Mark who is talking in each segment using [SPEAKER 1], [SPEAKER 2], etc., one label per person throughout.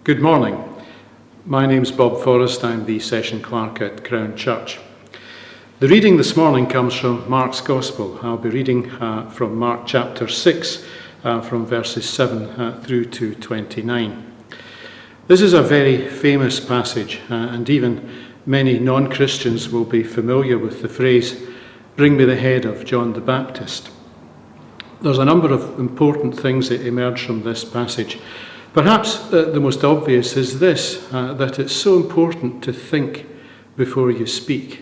[SPEAKER 1] Good morning. My name's Bob Forrest. I'm the session clerk at Crown Church. The reading this morning comes from Mark's Gospel. I'll be reading from Mark chapter 6, from verses 7 through to 29. This is a very famous passage, and even many non-Christians will be familiar with the phrase, "Bring me the head of John the Baptist." There's a number of important things that emerge from this passage. Perhaps the most obvious is this, that it's so important to think before you speak.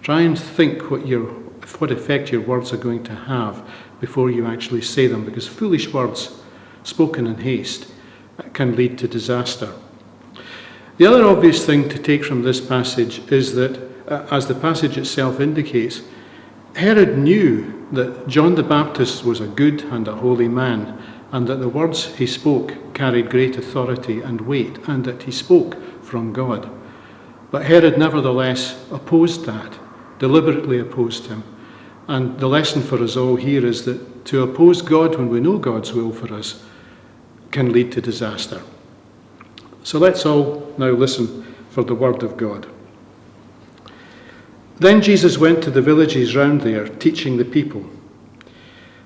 [SPEAKER 1] Try and think what effect your words are going to have before you actually say them, because foolish words spoken in haste can lead to disaster. The other obvious thing to take from this passage is that, as the passage itself indicates, Herod knew that John the Baptist was a good and a holy man, and that the words he spoke carried great authority and weight, and that he spoke from God. But Herod nevertheless opposed that, deliberately opposed him. And the lesson for us all here is that to oppose God when we know God's will for us can lead to disaster. So let's all now listen for the word of God. Then Jesus went to the villages round there, teaching the people.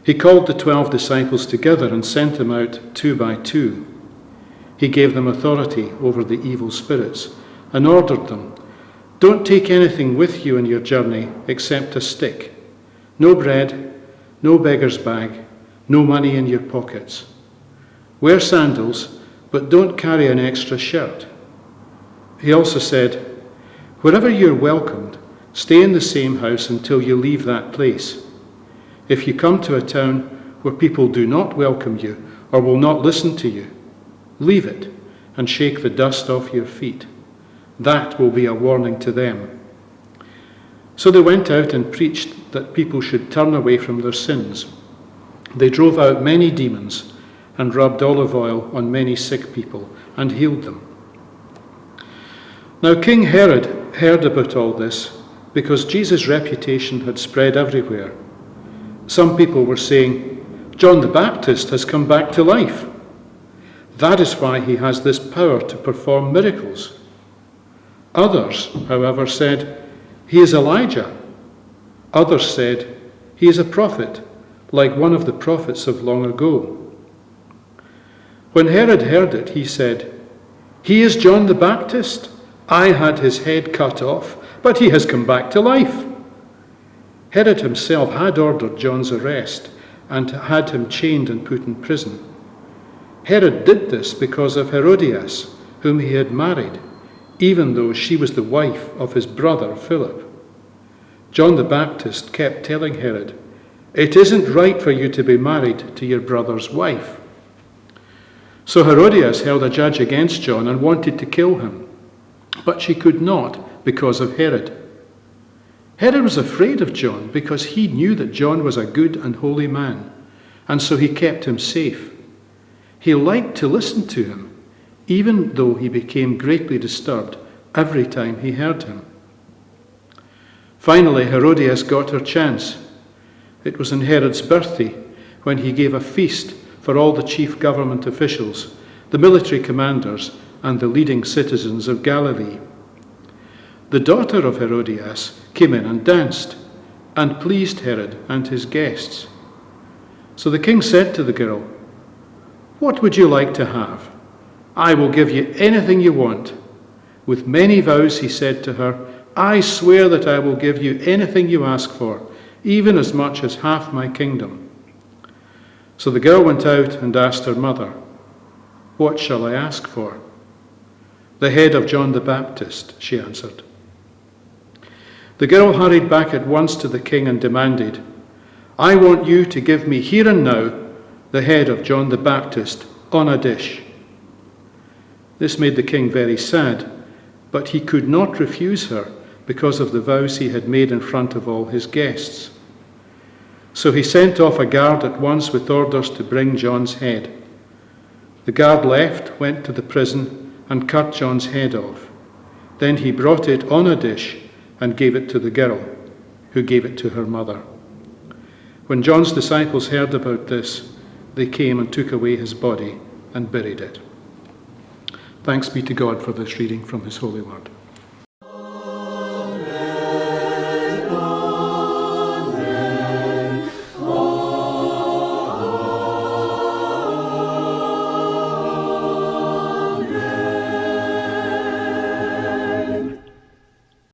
[SPEAKER 1] He called the 12 disciples together and sent them out 2 by 2. He gave them authority over the evil spirits and ordered them, "Don't take anything with you in your journey except a stick. No bread, no beggar's bag, no money in your pockets. Wear sandals, but don't carry an extra shirt." He also said, "Wherever you're welcomed, stay in the same house until you leave that place. If you come to a town where people do not welcome you or will not listen to you, leave it and shake the dust off your feet. That will be a warning to them." So they went out and preached that people should turn away from their sins. They drove out many demons and rubbed olive oil on many sick people and healed them. Now King Herod heard about all this because Jesus' reputation had spread everywhere. Some people were saying, "John the Baptist has come back to life. That is why he has this power to perform miracles." Others, however, said, "He is Elijah." Others said, "He is a prophet, like one of the prophets of long ago." When Herod heard it, he said, "He is John the Baptist. I had his head cut off, but he has come back to life." Herod himself had ordered John's arrest and had him chained and put in prison. Herod did this because of Herodias, whom he had married, even though she was the wife of his brother Philip. John the Baptist kept telling Herod, "It isn't right for you to be married to your brother's wife." So Herodias held a judge against John and wanted to kill him, but she could not because of Herod. Herod was afraid of John because he knew that John was a good and holy man, and so he kept him safe. He liked to listen to him, even though he became greatly disturbed every time he heard him. Finally, Herodias got her chance. It was on Herod's birthday when he gave a feast for all the chief government officials, the military commanders, and the leading citizens of Galilee. The daughter of Herodias came in and danced, and pleased Herod and his guests. So the king said to the girl, "What would you like to have? I will give you anything you want." With many vows he said to her, "I swear that I will give you anything you ask for, even as much as half my kingdom." So the girl went out and asked her mother, "What shall I ask for?" "The head of John the Baptist," she answered. The girl hurried back at once to the king and demanded, "I want you to give me here and now the head of John the Baptist on a dish." This made the king very sad, but he could not refuse her because of the vows he had made in front of all his guests. So he sent off a guard at once with orders to bring John's head. The guard left, went to the prison, and cut John's head off. Then he brought it on a dish and gave it to the girl, who gave it to her mother. When John's disciples heard about this, they came and took away his body and buried it. Thanks be to God for this reading from his holy word.